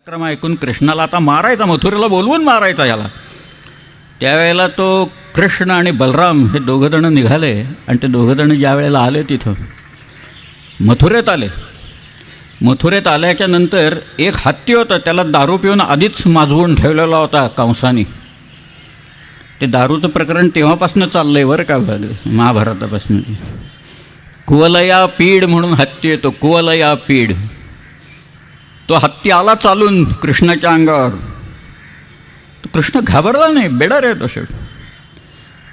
क्रम ऐकून कृष्णाला आता मारायचा, मथुरेला बोलवून मारायचा याला. त्यावेळेला तो कृष्ण आणि बलराम हे दोघंजणं निघाले आणि ते दोघंजणं ज्या वेळेला आले तिथं मथुरेत आले. मथुरेत आल्याच्या नंतर एक हत्ती होता, त्याला दारू पिऊन आधीच माजवून ठेवलेला होता कंसाने. ते दारूचं प्रकरण तेव्हापासून चाललं आहे बरं का, महाभारतापासून. कुवलया पीड म्हणून हत्ती येतो, कुवलया पीड. तो हत्ती आला चालून कृष्णाच्या अंगावर. तो कृष्ण घाबरला नाही, बेडर आहे तो शेवट.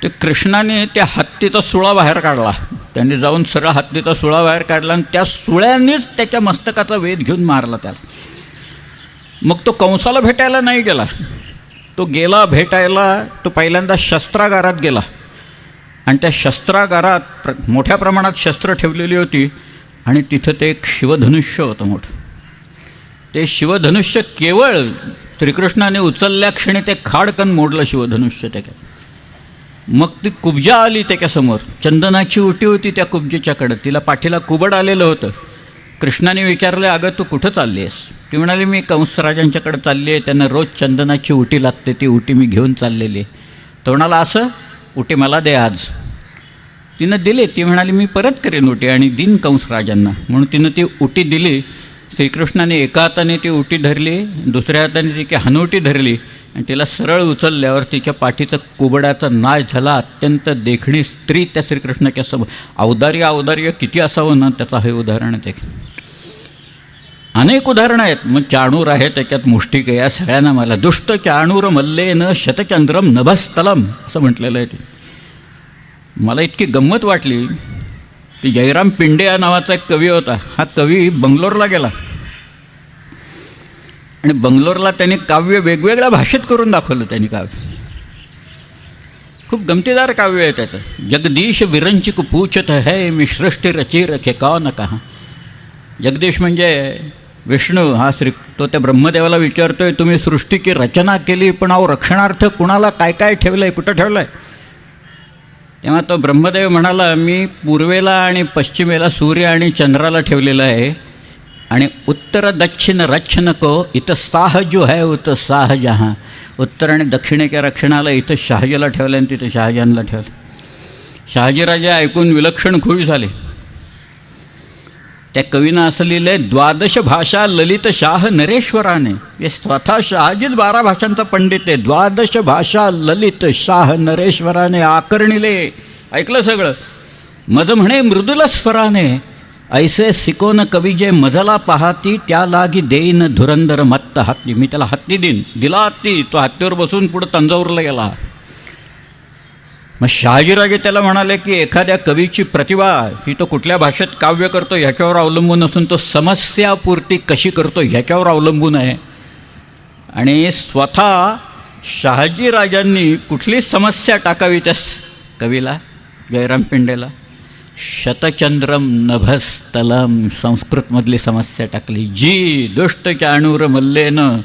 ते कृष्णाने त्या हत्तीचा सुळा बाहेर काढला. त्यांनी जाऊन सरळ हत्तीचा सुळा बाहेर काढला आणि त्या सुळ्यांनीच त्याच्या मस्तकाचा वेध घेऊन मारला त्याला. मग तो कंसाला भेटायला नाही गेला. तो गेला भेटायला, तो पहिल्यांदा शस्त्रागारात गेला आणि त्या शस्त्रागारात मोठ्या प्रमाणात शस्त्र ठेवलेली होती आणि तिथं ते एक शिवधनुष्य होतं मोठं. ते शिवधनुष्य केवळ श्रीकृष्णाने उचलल्या क्षणी ते खाडकन मोडलं शिवधनुष्य त्याच्यात. मग ती कुब्जा आली त्याच्यासमोर. चंदनाची उटी होती त्या कुब्जेच्याकडं, तिला पाठीला कुबड आलेलं होतं. कृष्णाने विचारलं, अगं तू कुठं चालली आहेस? ती म्हणाली, मी कंसराजांच्याकडे चालली आहे, त्यांना रोज चंदनाची उटी लागते, ती उटी मी घेऊन चाललेली आहे. तो म्हणाला, असं उटी मला दे आज. तिनं दिली. ती म्हणाली, मी परत करेन उटी आणि दिन कंसराजांना. म्हणून तिनं ती उटी दिली. श्रीकृष्णाने एका हाताने ती उटी धरली, दुसऱ्या हाताने ती हनुटी धरली आणि तिला सरळ उचलल्यावर तिच्या पाठीचं कुबडाचा नाश झाला. अत्यंत देखणी स्त्री त्या श्रीकृष्णाच्या समोर. औदार्य किती असावं ना, त्याचं हे उदाहरण आहे. अनेक उदाहरणं आहेत. मग चाणूर आहे त्याच्यात, मुष्टिक आहे. या सगळ्यांना मला दुष्ट चाणूर मल्लेन शतचंद्रम नभस्थलम असं म्हटलेलं आहे. ते मला इतकी गंमत वाटली. ती जयराम पिंडे या नावाचा एक कवी होता. हा कवी बंगलोरला गेला आणि बंगलोरला त्यांनी काव्य वेगवेगळ्या भाषेत करून दाखवलं. त्यांनी काव्य खूप गमतीदार काव्य आहे त्याचं. जगदीश विरंचिक पूछत है मी सृष्टी रची रखे कौन कहा. जगदीश म्हणजे विष्णू, हा तो त्या ब्रह्मदेवाला विचारतोय, तुम्ही सृष्टीची रचना केली, पण अहो रक्षणार्थ कुणाला काय काय ठेवलं आहे, कुठं ठेवलं आहे? तेव्हा तो ब्रह्मदेव म्हणाला, मी पूर्वेला आणि पश्चिमेला सूर्य आणि चंद्राला ठेवलेलं आहे आणि उत्तर दक्षिण रक्षण को इथं साह जो है उथं साह जहाँ. उत्तर आणि दक्षिणेच्या रक्षणाला इथं शहाजीला ठेवलं आणि तिथं शहाजहानला ठेवलं. शहाजीराजे ऐकून विलक्षण खुश झाले. त्या कवीनं असं लिहिलं आहे, 12 भाषा ललित शाह नरेश्वराने. हे स्वतः शहाजीच 12 भाषांचा पंडित आहे. 12 भाषा ललित शाह नरेश्वराने आकर्णिले. ऐकलं सगळं. मज म्हणे मृदुल स्वराने ऐसे सिकोन कवी जे मजला पाहती त्या लागी देईन धुरंधर मत्त हत्ती. मी त्याला हत्ती दिला हत्ती. तो हत्तीवर बसून पुढं तंजावरला गेला. मग शहाजीराजे त्याला म्हणाले की एखाद्या कवीची प्रतिभा ही तो कुठल्या भाषेत काव्य करतो ह्याच्यावर अवलंबून असून तो समस्यापूर्ती कशी करतो ह्याच्यावर अवलंबून आहे. आणि स्वतः शहाजीराजांनी कुठली समस्या टाकावी त्या कवीला, जयराम पिंडेला? शतचंद्रम नभस्थलम, संस्कृतमधली समस्या टाकली. जी दुष्ट चाणूर मल्लेनं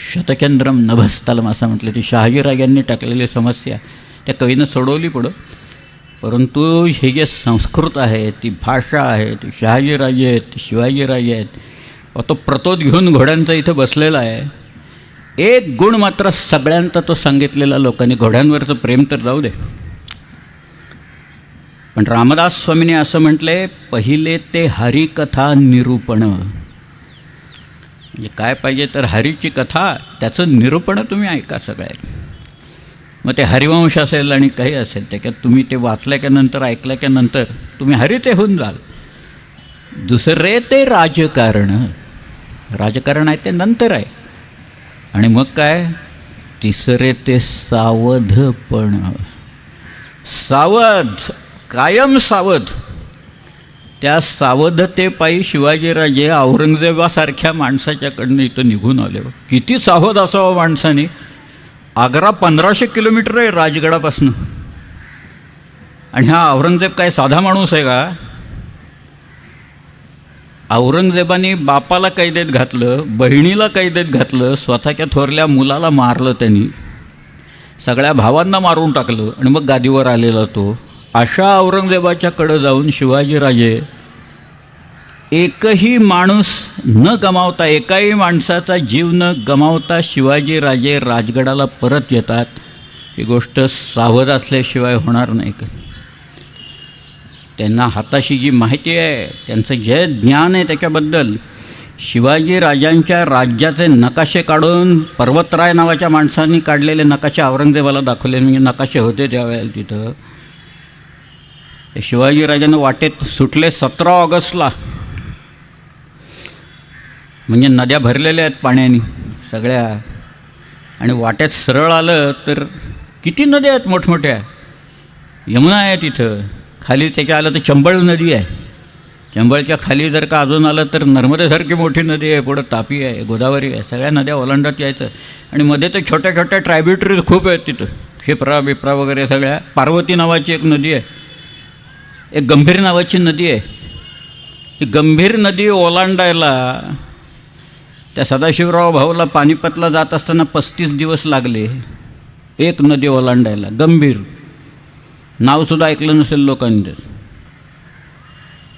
शतचंद्रम नभस्थलम असं म्हटलं. ती शहाजीराजांनी टाकलेली समस्या त्या कवीनं सोडवली पुढं. परंतु हे जे संस्कृत आहे, ती भाषा आहे, ती शहाजीराजे आहेत, ती शिवाजीराजे आहेत. तो प्रतोद घेऊन घोड्यांचा इथं बसलेला आहे. एक गुण मात्र सगळ्यांचा तो सांगितलेला लोकांनी, घोड्यांवरचं प्रेम तर जाऊ दे, पण रामदास स्वामींनी असं म्हटलंय, पहिले ते हरिकथा निरूपण. म्हणजे काय पाहिजे तर हरीची कथा, त्याचं निरूपण तुम्ही ऐका सगळ्यात. मग ते हरिवंश असेल आणि काही असेल, त्याच्यात तुम्ही ते वाचल्याच्यानंतर ऐकल्याच्यानंतर तुम्ही हरीचे होऊन जाल. दुसरे ते राजकारण आहे, ते नंतर आहे. आणि मग काय, तिसरे ते सावधपण. सावध, कायम सावध. त्या सावधतेपायी शिवाजीराजे औरंगजेबासारख्या माणसाच्याकडनं इथं निघून आले. किती सावध असावं माणसाने. आग्रा 1500 किलोमीटर आहे राजगडापासून. आणि हा औरंगजेब काय साधा माणूस आहे का? औरंगजेबाने बापाला कैदेत घातलं, बहिणीला कैदेत घातलं, स्वतःच्या थोरल्या मुलाला मारलं त्यांनी, सगळ्या भावांना मारून टाकलं आणि मग गादीवर आलेला तो. अशा औरंगजेबाच्याकडं जाऊन शिवाजीराजे एकही माणूस न गमावता, एकाही माणसाचा जीव न गमावता शिवाजीराजे राजगडाला परत येतात. ही गोष्ट सावध असल्याशिवाय होणार नाही. त्यांना हाताशी जी माहिती आहे, त्यांचं जे ज्ञान आहे त्याच्याबद्दल, शिवाजीराजांच्या राज्याचे नकाशे काढून पर्वतराय नावाच्या माणसांनी काढलेले नकाशे औरंगजेबाला दाखवले. म्हणजे नकाशे होते त्यावेळेला तिथं. शिवाजीराजांना वाटेत सुटले 17 ऑगस्टला. म्हणजे नद्या भरलेल्या आहेत पाण्याने सगळ्या, आणि वाटेत सरळ आलं तर किती नद्या आहेत मोठमोठ्या. यमुना आहे तिथं, खाली त्याच्या आलं तर चंबळ नदी आहे. चंबळच्या खाली जर का अजून आलं तर नर्मदेसारखी मोठी नदी आहे, पुढं तापी आहे, गोदावरी आहे. सगळ्या नद्या ओलांडत यायचं. आणि मध्ये तर छोट्या छोट्या ट्रायब्युटरीज खूप आहेत तिथं, क्षिप्रा बिप्रा वगैरे सगळ्या. पार्वती नावाची एक नदी आहे, एक गंभीर नावाची नदी आहे. ही गंभीर नदी ओलांडायला त्या सदाशिवराव भाऊला पानिपतला जात असताना 35 दिवस लागले. एक नदी ओलांडायला. गंभीर नावसुद्धा ऐकलं नसेल लोकांनी त्याचं.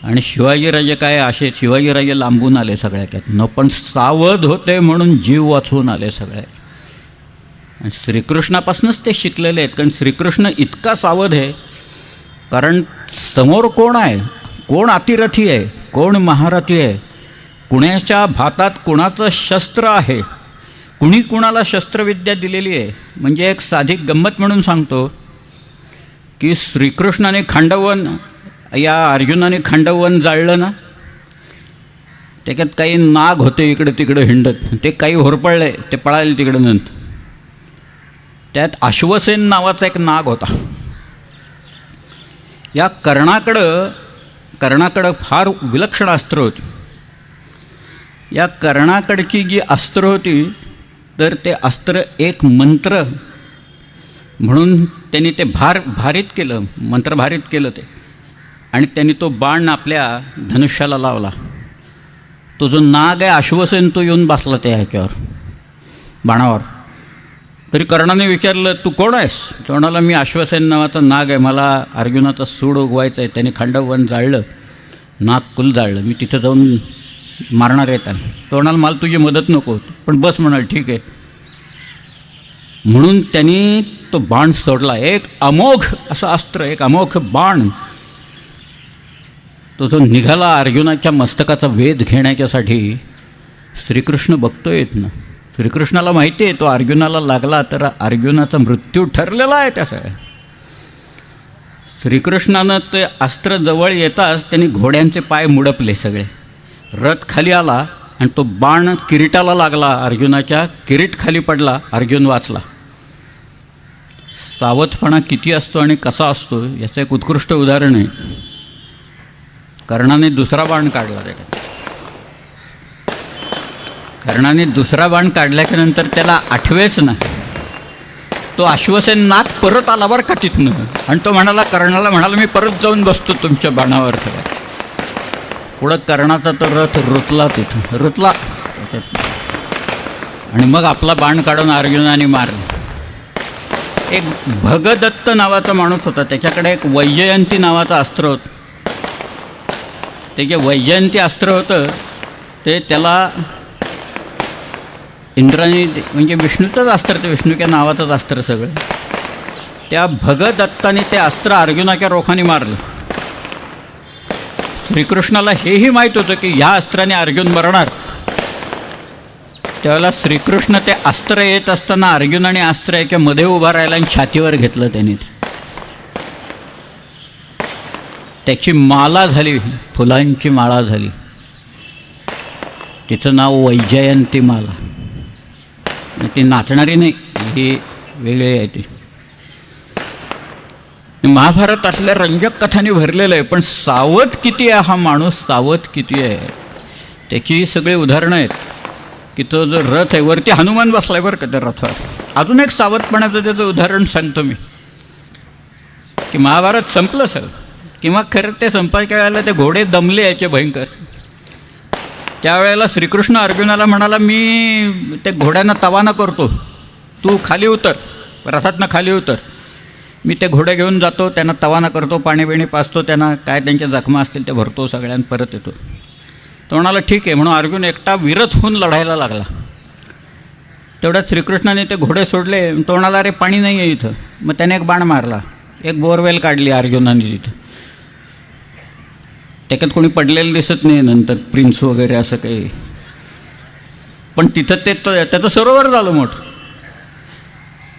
आणि शिवाजीराजे काय असे, शिवाजीराजे लांबून आले सगळ्या त्यातनं, पण सावध होते म्हणून जीव वाचवून आले सगळे. आणि श्रीकृष्णापासूनच ते शिकलेले आहेत. कारण श्रीकृष्ण इतका सावध आहे, कारण समोर कोण आहे, कोण अतिरथी आहे, कोण महारथी आहे, कुणाच्या भातात कुणाचं शस्त्र आहे, कुणी कुणाला शस्त्रविद्या दिलेली आहे. म्हणजे एक साधी गंमत म्हणून सांगतो की श्रीकृष्णाने खांडवन, या अर्जुनाने खांडवन जाळलं ना, त्याच्यात काही नाग होते इकडे तिकडे हिंडत. ते काही होरपळले, ते पळाले तिकडं नंतर. त्यात अश्वसेन नावाचा एक नाग होता. या कर्णाकडं फार विलक्षण अस्त्र होती. या कर्णाकडची जी अस्त्र होती, तर ते अस्त्र एक मंत्र म्हणून त्यांनी ते भारित केलं, मंत्रभारित केलं ते. आणि त्यांनी तो बाण आपल्या धनुष्याला लावला. तो जो नाग आहे अश्वसेन, तो येऊन बसला त्या ह्याच्यावर, बाणावर. तरी कर्णाने विचारलं, तू कोण आहेस? तो म्हणाला, मी अश्वसेन नावाचा नाग आहे, मला अर्जुनाचा सूड उगवायचा आहे. त्याने खांडवन जाळलं, नाग कुल जाळलं, मी तिथं जाऊन मारणार आहे त्याला. तो म्हणाला, मला तुझी मदत नको, पण बस म्हणाल, ठीक आहे. म्हणून त्यांनी तो बाण सोडला. एक अमोघ असं अस्त्र, एक अमोघ बाण, तो जो निघाला अर्जुनाच्या मस्तकाचा वेध घेण्याच्यासाठी. श्रीकृष्ण बघतोय ना, श्रीकृष्णाला माहिती आहे तो अर्जुनाला लागला तर अर्जुनाचा मृत्यू ठरलेला आहे त्याचा. श्रीकृष्णानं ते अस्त्र जवळ येताच त्यांनी घोड्यांचे पाय मुडपले सगळे. रथ खाली आला आणि तो बाण किरीटाला लागला अर्जुनाच्या. किरीट खाली पडला, अर्जुन वाचला. सावधपणा किती असतो आणि कसा असतो याचं एक उत्कृष्ट उदाहरण आहे. कर्णाने दुसरा बाण काढला त्याच्यात. कर्णाने दुसरा बाण काढल्याच्यानंतर त्याला आठवेच ना. तो अश्वसेन नाग परत आला बरं का तिथनं. आणि तो म्हणाला, कर्णाला म्हणाला, मी परत जाऊन बसतो तुमच्या बाणावर. सगळ्या पुढं कर्णाचा तो रथ रुतला, तिथं रुतला त्याच्यात. आणि मग आपला बाण काढून अर्जुनाने मारला. एक भगदत्त नावाचा माणूस होता, त्याच्याकडे एक वैजयंती नावाचं अस्त्र होतं. ते जे वैजयंती अस्त्र होतं ते त्याला इंद्राने, म्हणजे विष्णूचंच अस्त्र, ते विष्णूच्या नावाचंच अस्त्र सगळं. त्या भगदत्ताने ते अस्त्र अर्जुनाच्या रोखाने मारलं. श्रीकृष्णाला हेही माहीत होतं की ह्या अस्त्राने अर्जुन मरणार. त्यावेळेला श्रीकृष्ण ते अस्त्र येत असताना अर्जुनाने अस्त्र याच्या मध्ये उभा राहिला आणि छातीवर घेतलं त्याने. त्याची माला झाली, फुलांची माळा झाली. तिचं नाव वैजयंती माला. ती नाचणारी नाही, ही वेगळी आहे. ती महाभारत असल्या रंजक कथांनी भरलेलं आहे. पण सावध किती आहे हा माणूस, सावध किती आहे त्याची सगळी उदाहरणं आहेत. की तो जो रथ आहे, वरती हनुमान बसला आहे बरं का त्या रथावर. अजून एक सावधपणाचं त्याचं उदाहरण सांगतो मी. की महाभारत संपलं सर, किंवा खरं ते संपायच्या वेळेला ते घोडे दमले याचे भयंकर. त्यावेळेला श्रीकृष्ण अर्जुनाला म्हणाला, मी ते घोड्यांना तवाना करतो, तू खाली उतर, रथातनं खाली उतर. मी ते घोडे घेऊन जातो, त्यांना तवाना करतो, पाणी बिणी पाचतो, त्यांना काय त्यांच्या जखमा असतील ते भरतो, सगळ्यांना परत येतो. तो म्हणाला ठीक आहे. म्हणून अर्जुन एकटा विरत होऊन लढायला लागला. तेवढ्यात श्रीकृष्णाने ते घोडे सोडले. तो म्हणाला अरे पाणी नाही आहे इथं. मग त्याने एक बाण मारला. एक बोरवेल काढली अर्जुनाने तिथं. त्याच्यात कोणी पडलेलं दिसत नाही नंतर, प्रिन्स वगैरे असं काही. पण तिथं त्याचं सरोवर झालं मोठं.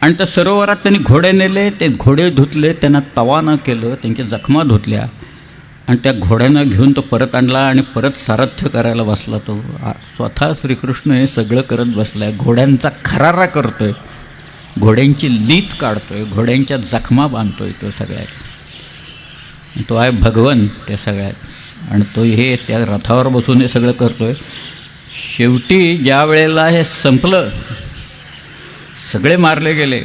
आणि त्या सरोवरात त्यांनी घोडे नेले. ते घोडे धुतले, त्यांना तवा न केलं, त्यांच्या जखमा धुतल्या. आणि त्या घोड्यांना घेऊन तो परत आणला आणि परत सारथ्य करायला बसला. तो स्वतः श्रीकृष्ण हे सगळं करत बसला आहे. घोड्यांचा खरारा करतो आहे, घोड्यांची लीत काढतो आहे, घोड्यांच्या जखमा बांधतो आहे तो सगळ्यात. तो आहे भगवन त्या सगळ्यात. आणि तो हे त्या रथावर बसून हे सगळं करतो आहे. शेवटी ज्या वेळेला हे संपलं, सगळे मारले गेले,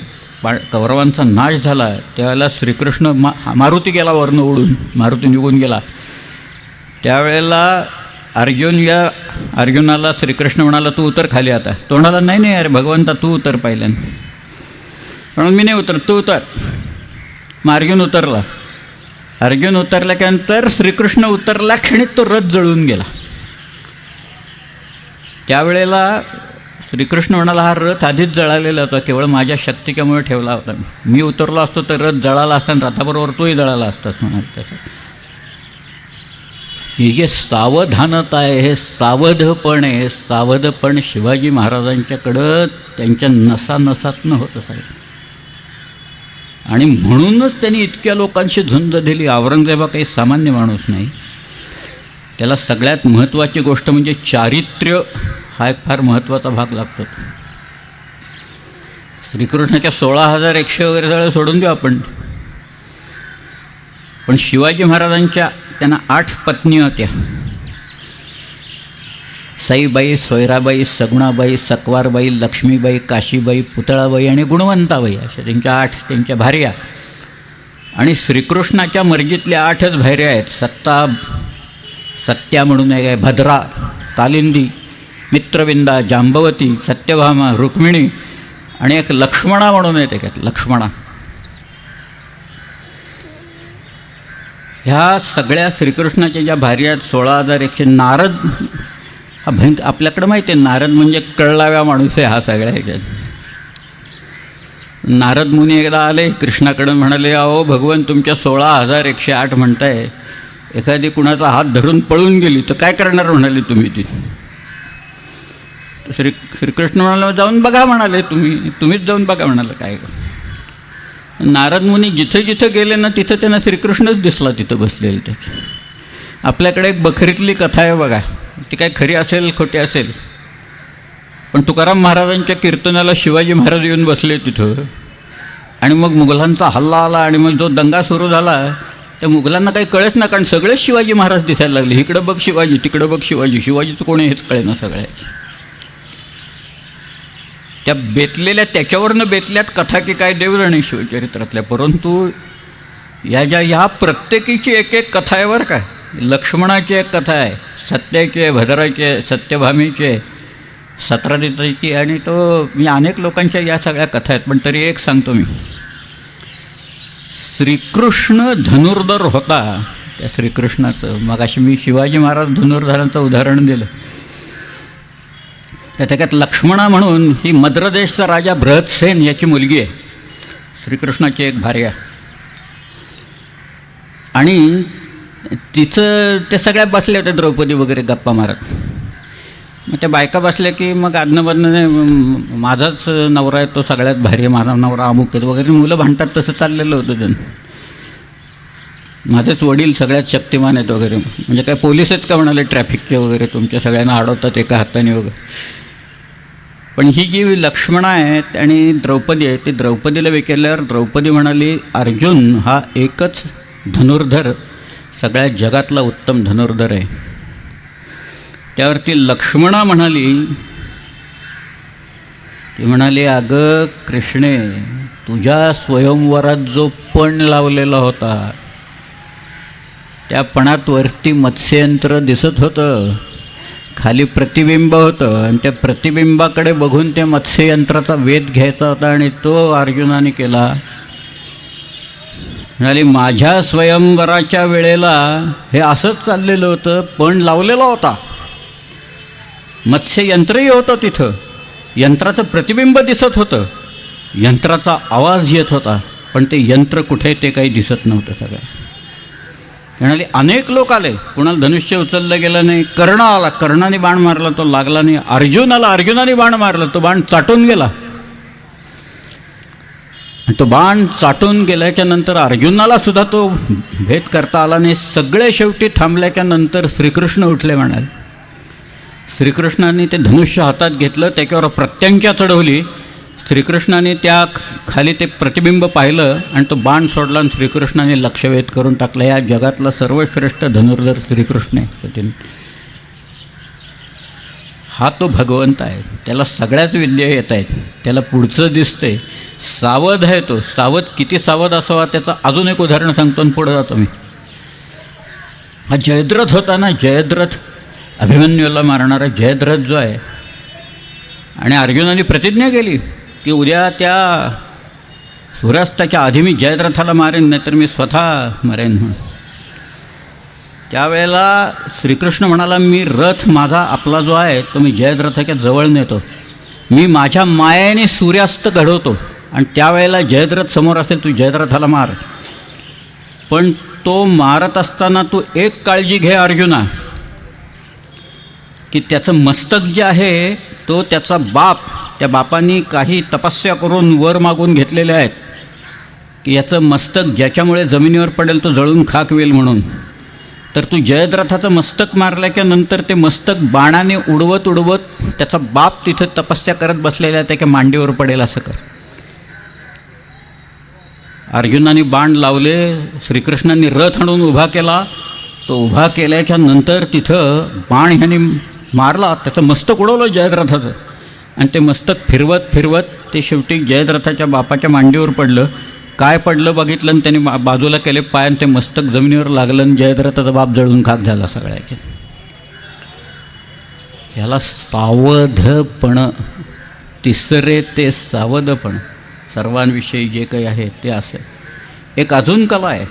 कौरवांचा नाश झाला, त्यावेळेला श्रीकृष्ण मारुती गेला वरनं उडून, मारुती निघून गेला. त्यावेळेला अर्जुनाला श्रीकृष्ण म्हणाला तू उतर खाली आता. तो म्हणाला नाही नाही अरे भगवंता तू उतर पहिल्यानं. म्हणून मी नाही उतर, तू उतर. मग अर्जुन उतरला. अर्जुन उतरल्यानंतर श्रीकृष्ण उतरला क्षणीत तो रथ जळून गेला. त्यावेळेला श्रीकृष्ण म्हणाला हा रथ आधीच जळालेला होता, केवळ माझ्या शक्तिकेमुळे ठेवला होता. मी उतरलो असतो तर रथ जळाला असता आणि रथाबरोबर तोही जळाला असताच म्हणाल. त्याचं ही जे सावधानता आहे, हे सावधपण आहे. सावधपण शिवाजी महाराजांच्याकडं त्यांच्या नसानसातनं होत असायचं. आणि म्हणूनच त्यांनी इतक्या लोकांशी झुंज दिली. औरंगजेबा काही सामान्य माणूस नाही. त्याला सगळ्यात महत्त्वाची गोष्ट म्हणजे चारित्र्य हा एक फार महत्त्वाचा भाग लागतो. श्रीकृष्णाच्या 16,100 वगैरे सगळं सोडून देऊ आपण. पण शिवाजी महाराजांच्या त्यांना 8 पत्नी होत्या. साईबाई, सोयराबाई, सगुणाबाई, सकवारबाई, लक्ष्मीबाई, काशीबाई, पुतळाबाई आणि गुणवंताबाई अशा त्यांच्या 8 त्यांच्या भार्या. आणि श्रीकृष्णाच्या मर्जीतल्या 8च भार्या आहेत. सत्या म्हणून एक आहे, भद्रा, कालिंदी, मित्रविंदा, जांबवती, सत्यभामा, रुक्मिणी आणि एक लक्ष्मणा म्हणून आहे त्याच्यात, लक्ष्मणा. ह्या सगळ्या श्रीकृष्णाच्या ज्या भार्या आहेत 16,100. नारद हा आपल्याकडं माहिती आहे, नारद म्हणजे कळलाव्या माणूस आहे हा सगळ्या ह्याच्यात. नारद मुनी एकदा आले कृष्णाकडं, म्हणाले अहो भगवान तुमच्या 16,108 म्हणताय, एखादी कुणाचा हात धरून पळून गेली तर काय करणार म्हणाले तुम्ही ती. श्रीकृष्ण म्हणाले जाऊन बघा म्हणाले, तुम्हीच जाऊन बघा म्हणाले काय. नारद मुनी जिथं जिथं गेले ना तिथं त्यांना श्रीकृष्णच दिसला तिथं बसलेलं. त्याची आपल्याकडे एक बखरीतली कथा आहे बघा, ती काय खरी असेल खोटी असेल, पण तुकाराम महाराजांच्या कीर्तनाला शिवाजी महाराज येऊन बसले तिथं. आणि मग मुघलांचा हल्ला आला आणि मग जो दंगा सुरू झाला त्या मुघलांना काही कळत ना, कारण सगळेच शिवाजी महाराज दिसायला लागले. इकडं बघ शिवाजी, तिकडं बघ शिवाजी, शिवाजीचं कोणी हेच कळे ना सगळ्याची. त्या बेतलेल्या त्याच्यावरनं बेतल्यात कथा की काय देवराणी शिवचरित्रातल्या. परंतु या प्रत्येकीची एक एक कथा आहे बरं का. लक्ष्मणाची एक कथा आहे, सत्याची आहे, भद्राची आहे, सत्यभामीची आहे, सत्रादितीची, आणि तो मी अनेक लोकांच्या या सगळ्या कथा आहेत. पण तरी एक सांगतो मी. श्रीकृष्ण धनुर्धर होता. त्या श्रीकृष्णाचं मग अशी मी शिवाजी महाराज धनुर्धरांचं उदाहरण दिलं. त्याच्यात लक्ष्मणा म्हणून ही मद्रदेशचा राजा बृहत्सेन याची मुलगी आहे, श्रीकृष्णाची एक भार्या. आणि तिचं ते सगळ्या बसल्या होत्या द्रौपदी वगैरे गप्पा मारत. मग त्या बायका बसल्या की मग आदनबदनं माझाच नवरा आहे तो सगळ्यात भारी आहे, माझा नवरा अमुक आहे वगैरे मुलं भांडतात. तसं चाललेलं होतं त्यांचं. माझेच वडील सगळ्यात शक्तिमान आहेत वगैरे. म्हणजे काय पोलीस आहेत का म्हणाले ट्रॅफिकचे वगैरे, तुमच्या सगळ्यांना अडवतात एका हाताने वगैरे. पण ही जी लक्ष्मणा आहेत आणि द्रौपदी आहे, ती द्रौपदीला विचारल्यावर द्रौपदी म्हणाली अर्जुन हा एकच धनुर्धर सगळ्या जगातला उत्तम धनुर्धर आहे. त्यावरती लक्ष्मणा म्हणाली, ती म्हणाली अगं कृष्णे, तुझ्या स्वयंवरात जो पण लावलेला होता त्या पणात वरती मत्स्ययंत्र दिसत होतं, खाली प्रतिबिंब होतं, आणि त्या प्रतिबिंबाकडे बघून त्या मत्स्ययंत्राचा वेध घ्यायचा होता आणि तो अर्जुनाने केला. म्हणाली माझ्या स्वयंवराच्या वेळेला हे असंच चाललेलं होतं, पण लावलेला होता. मत्स्ययंत्रही होतं तिथं, यंत्राचं प्रतिबिंब दिसत होतं, यंत्राचा आवाज येत होता, पण ते यंत्र कुठे ते काही दिसत नव्हतं. सगळ्या म्हणाले अनेक लोक आले, कुणाला धनुष्य उचललं गेलं नाही. कर्ण आला, कर्णाने बाण मारला, तो लागला नाही. अर्जुन आला, अर्जुनाने बाण मारला, तो बाण चाटून गेला. तो बाण चाटून गेल्याच्या नंतर अर्जुनाला सुद्धा तो भेद करता आला नाही. सगळे शेवटी थांबल्याच्या नंतर श्रीकृष्ण उठले. म्हणाले श्रीकृष्णाने ते धनुष्य हातात घेतलं, त्याच्यावर प्रत्यंचा चढवली. श्रीकृष्णाने त्या खाली ते प्रतिबिंब पाहिलं आणि तो बाण सोडला आणि श्रीकृष्णाने लक्षवेध करून टाकलं. या जगातला सर्वश्रेष्ठ धनुर्धर श्रीकृष्ण आहे. सचिन हा तो भगवंत आहे, त्याला सगळ्याच विद्या येत आहेत, त्याला पुढचं दिसते. सावध आहे तो. सावध किती सावध असावा त्याचं अजून एक उदाहरण सांगतो आणि पुढे जातो मी. हा जयद्रथ होता ना, जयद्रथ अभिमन्यूला मारणारा जयद्रथ जो आहे, आणि अर्जुनाने प्रतिज्ञा केली की उद्या त्या सूर्यास्ताच्या आधी मी जयद्रथाला मारेन, नाहीतर मी स्वतः मरेन म्हणून. त्यावेळेला श्रीकृष्ण म्हणाला मी रथ माझा आपला जो आहे तो मी जयद्रथाच्या जवळ नेतो, मी माझ्या मायेने सूर्यास्त घडवतो, आणि त्यावेळेला जयद्रथ समोर असेल, तू जयद्रथाला मार. पण तो मारत असताना तू एक काळजी घे अर्जुना, की त्याचं मस्तक जे आहे तो त्याचा बाप, त्या बापांनी काही तपस्या करून वर मागून घेतलेले आहेत की याचं मस्तक ज्याच्यामुळे जमिनीवर पडेल तो जळून खाक होईल म्हणून. तर तू जयद्रथाचं मस्तक मारल्याच्या नंतर ते मस्तक बाणाने उडवत उडवत त्याचा बाप तिथं तपस्या करत बसलेला आहे त्याच्या मांडीवर पडेल असं कर. अर्जुनाने बाण लावले, श्रीकृष्णांनी रथ आणून उभा केला. तो उभा केल्याच्या नंतर तिथं बाण ह्याने मारला, त्याचं मस्तक उडवलं जयद्रथाचं, आणि ते मस्तक फिरवत फिरवत ते शेवटी जयद्रथाच्या बापाच्या मांडीवर पडलं. काय पडलं बघितलं आणि त्याने बाजूला केले पाय, आणि ते मस्तक जमिनीवर लागलं आणि जयद्रथाचा बाप जळून खाक झाला सगळ्या. ह्याला सावधपण, तिसरे ते सावधपण सर्वांविषयी जे काही आहे ते असं. एक अजून कला आहे,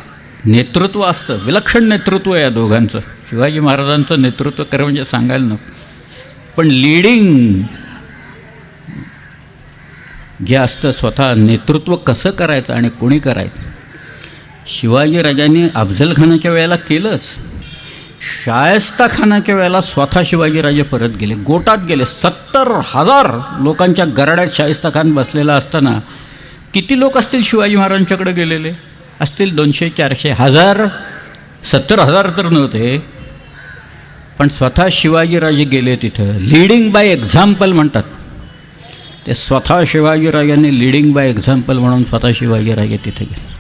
नेतृत्व असतं, विलक्षण नेतृत्व आहे या दोघांचं. शिवाजी महाराजांचं नेतृत्व खरं म्हणजे सांगायला नको, पण लीडिंग जे असतं, स्वतः नेतृत्व कसं करायचं आणि कोणी करायचं. शिवाजीराजांनी अफजलखानाच्या वेळेला केलंच. शायस्ताखानाच्या वेळेला स्वतः शिवाजीराजे परत गेले, गोटात गेले. 70,000 लोकांच्या गराड्यात शायस्ताखान बसलेला असताना किती लोक असतील शिवाजी महाराजांच्याकडे गेलेले? असतील 200, 400, 1000. 70,000 तर नव्हते, पण स्वतः शिवाजीराजे गेले तिथं. लीडिंग बाय एक्झाम्पल म्हणतात ते. स्वतः शिवाजीराजांनी लीडिंग बाय एक्झाम्पल म्हणून स्वतः शिवाजीराजे तिथे गेले.